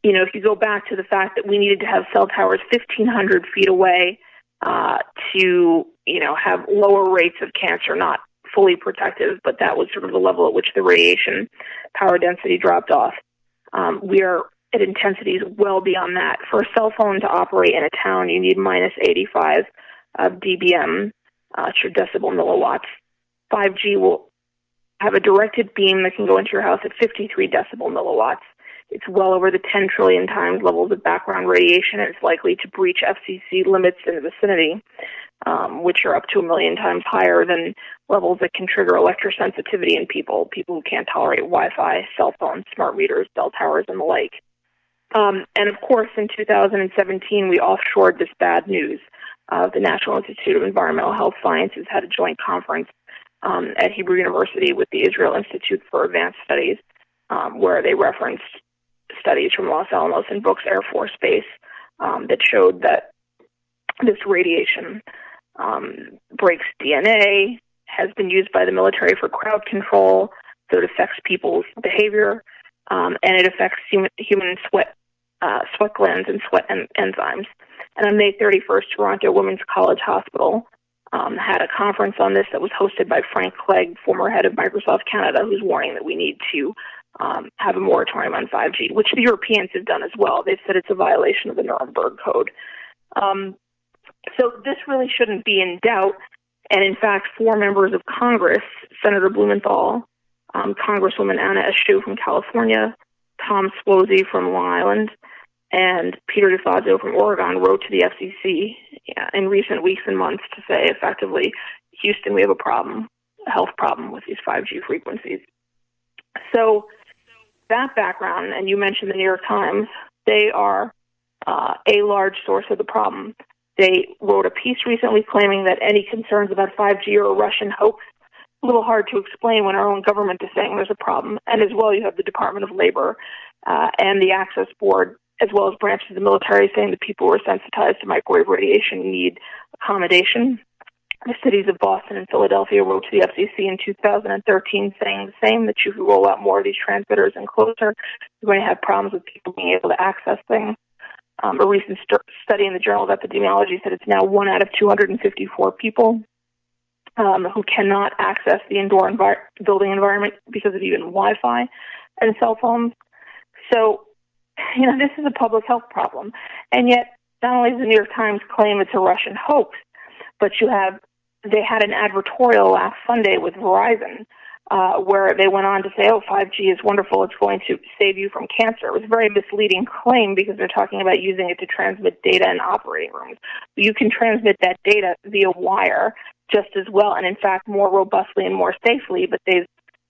Speaker 7: you know, if you go back to the fact that we needed to have cell towers 1,500 feet away to, you know, have lower rates of cancer, not fully protective, but that was sort of the level at which the radiation power density dropped off. We are at intensities well beyond that. For a cell phone to operate in a town, you need minus 85 dBm, your decibel milliwatts. 5G will have a directed beam that can go into your house at 53 decibel milliwatts. It's well over the 10 trillion times levels of background radiation, and it's likely to breach FCC limits in the vicinity, which are up to 1 million times higher than levels that can trigger electrosensitivity in people who can't tolerate Wi-Fi, cell phones, smart meters, cell towers, and the like. And of course, in 2017, we offshored this bad news. The National Institute of Environmental Health Sciences had a joint conference at Hebrew University with the Israel Institute for Advanced Studies, where they referenced studies from Los Alamos and Brooks Air Force Base that showed that this radiation breaks DNA, has been used by the military for crowd control, so it affects people's behavior, and it affects human sweat glands and sweat enzymes. And on May 31st, Toronto Women's College Hospital had a conference on this that was hosted by Frank Clegg, former head of Microsoft Canada, who's warning that we need to have a moratorium on 5G, which the Europeans have done as well. They've said it's a violation of the Nuremberg Code. So this really shouldn't be in doubt. And in fact, 4 members of Congress, Senator Blumenthal, Congresswoman Anna Eshoo from California, Tom Suozzi from Long Island, and Peter DeFazio from Oregon wrote to the FCC in recent weeks and months to say, effectively, Houston, we have a health problem with these 5G frequencies. So that background, and you mentioned the New York Times, they are a large source of the problem. They wrote a piece recently claiming that any concerns about 5G are a Russian hoax. A little hard to explain when our own government is saying there's a problem. And as well, you have the Department of Labor and the Access Board, as well as branches of the military, saying that people who are sensitized to microwave radiation need accommodation. The cities of Boston and Philadelphia wrote to the FCC in 2013 saying the same, that you can roll out more of these transmitters and closer, you're going to have problems with people being able to access things. A recent study in the Journal of Epidemiology said it's now 1 out of 254 people who cannot access the indoor building environment because of even Wi-Fi and cell phones. So, you know, this is a public health problem. And yet, not only does the New York Times claim it's a Russian hoax, but they had an advertorial last Sunday with Verizon where they went on to say, 5G is wonderful, it's going to save you from cancer. It was a very misleading claim because they're talking about using it to transmit data in operating rooms. You can transmit that data via wire just as well, and in fact more robustly and more safely, but they've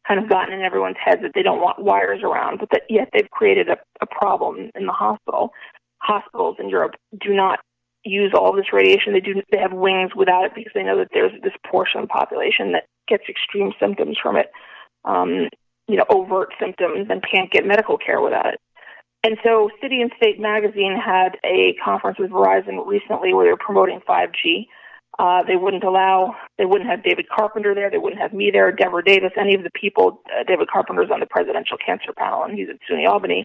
Speaker 7: kind of gotten in everyone's heads that they don't want wires around, but yet they've created a problem in the hospital. Hospitals in Europe do not use all this radiation. They have wings without it because they know that there's this portion of the population that gets extreme symptoms from it, overt symptoms, and can't get medical care without it. And so City and State magazine had a conference with Verizon recently where they were promoting 5G. They wouldn't have David Carpenter there. They wouldn't have me there, Deborah Davis, any of the people. David Carpenter's on the presidential cancer panel, and he's at SUNY Albany.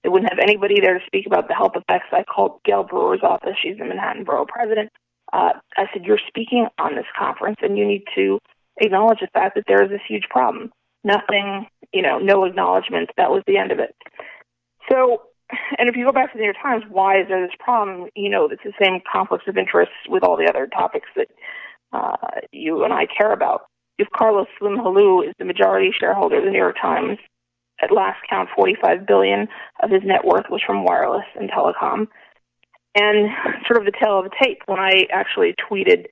Speaker 7: They wouldn't have anybody there to speak about the health effects. I called Gail Brewer's office. She's the Manhattan Borough president. I said, you're speaking on this conference, and you need to acknowledge the fact that there is this huge problem. Nothing, no acknowledgement. That was the end of it. So, and if you go back to the New York Times, why is there this problem? It's the same conflicts of interest with all the other topics that you and I care about. If Carlos Slim Halou is the majority shareholder of the New York Times, at last count, $45 billion of his net worth was from wireless and telecom. And sort of the tale of the tape, when I actually tweeted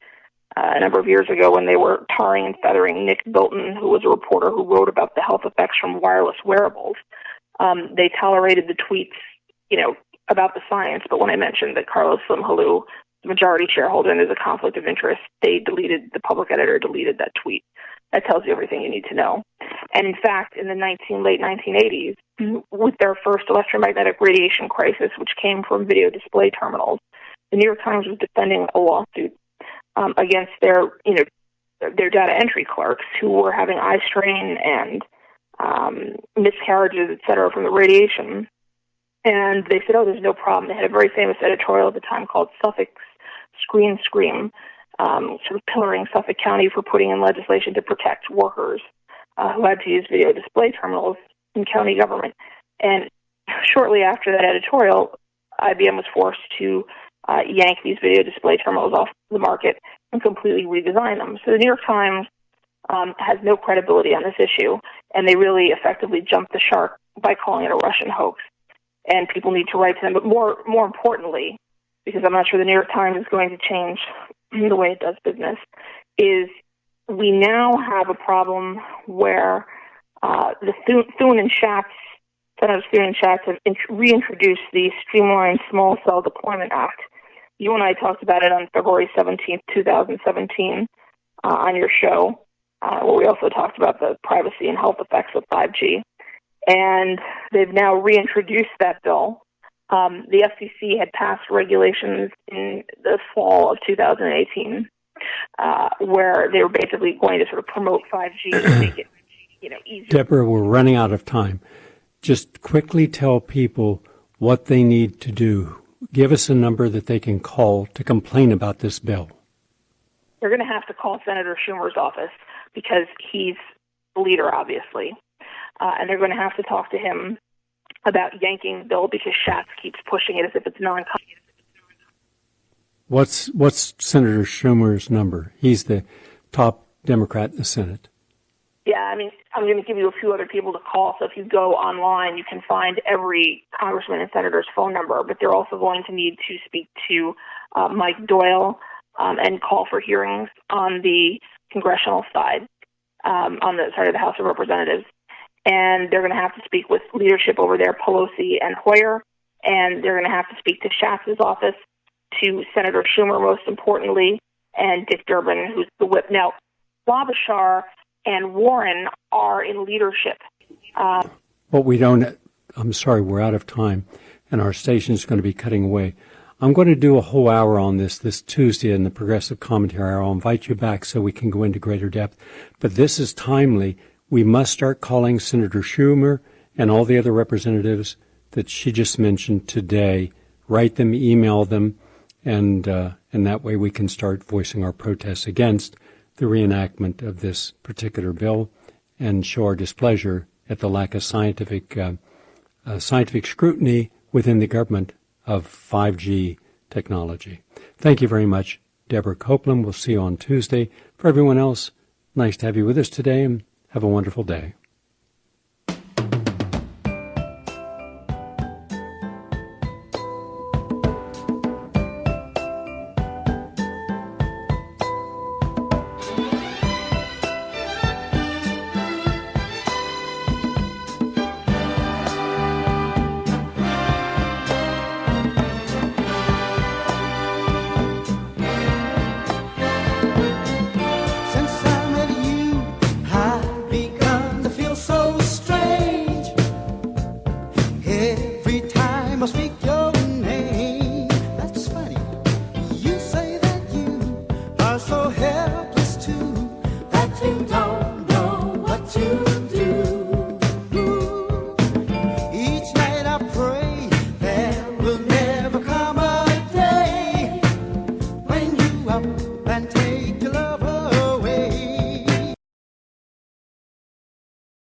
Speaker 7: a number of years ago when they were tarring and feathering Nick Bilton, who was a reporter who wrote about the health effects from wireless wearables, they tolerated the tweets, about the science. But when I mentioned that Carlos Slim Halou, the majority shareholder, and there's a conflict of interest, the public editor deleted that tweet. That tells you everything you need to know. And in fact, in the late 1980s, with their first electromagnetic radiation crisis, which came from video display terminals, the New York Times was defending a lawsuit against their data entry clerks who were having eye strain and miscarriages, et cetera, from the radiation. And they said, there's no problem. They had a very famous editorial at the time called Suffolk's Screen Scream, sort of pillaring Suffolk County for putting in legislation to protect workers who had to use video display terminals in county government. And shortly after that editorial, IBM was forced to yank these video display terminals off the market and completely redesign them. So the New York Times has no credibility on this issue, and they really effectively jumped the shark by calling it a Russian hoax. And people need to write to them. But more importantly, because I'm not sure the New York Times is going to change the way it does business, is we now have a problem where the Thune and Schatz, Senator Thune and Schatz, have reintroduced the Streamlined Small Cell Deployment Act. You and I talked about it on February 17th, 2017, on your show, where we also talked about the privacy and health effects of 5G. And they've now reintroduced that bill. The FCC had passed regulations in the fall of 2018 where they were basically going to sort of promote 5G to make it easier.
Speaker 2: Deborah, we're running out of time. Just quickly tell people what they need to do. Give us a number that they can call to complain about this bill.
Speaker 7: They're going to have to call Senator Schumer's office because he's the leader, obviously. And they're going to have to talk to him about yanking the bill because Schatz keeps pushing it as if it's non-constitutional.
Speaker 2: What's Senator Schumer's number? He's the top Democrat in the Senate.
Speaker 7: Yeah, I mean, I'm going to give you a few other people to call. So if you go online, you can find every congressman and senator's phone number. But they're also going to need to speak to Mike Doyle and call for hearings on the congressional side, on the side of the House of Representatives. And they're going to have to speak with leadership over there, Pelosi and Hoyer. And they're going to have to speak to Schatz's office, to Senator Schumer, most importantly, and Dick Durbin, who's the whip. Now, Klobuchar and Warren are in leadership.
Speaker 2: I'm sorry, we're out of time, and our station's going to be cutting away. I'm going to do a whole hour on this Tuesday in the Progressive Commentary Hour. I'll invite you back so we can go into greater depth. But this is timely. We must start calling Senator Schumer and all the other representatives that she just mentioned today. Write them, email them, and that way we can start voicing our protests against the reenactment of this particular bill and show our displeasure at the lack of scientific scrutiny within the government of 5G technology. Thank you very much, Deborah Kopald. We'll see you on Tuesday. For everyone else, nice to have you with us today, and have a wonderful day.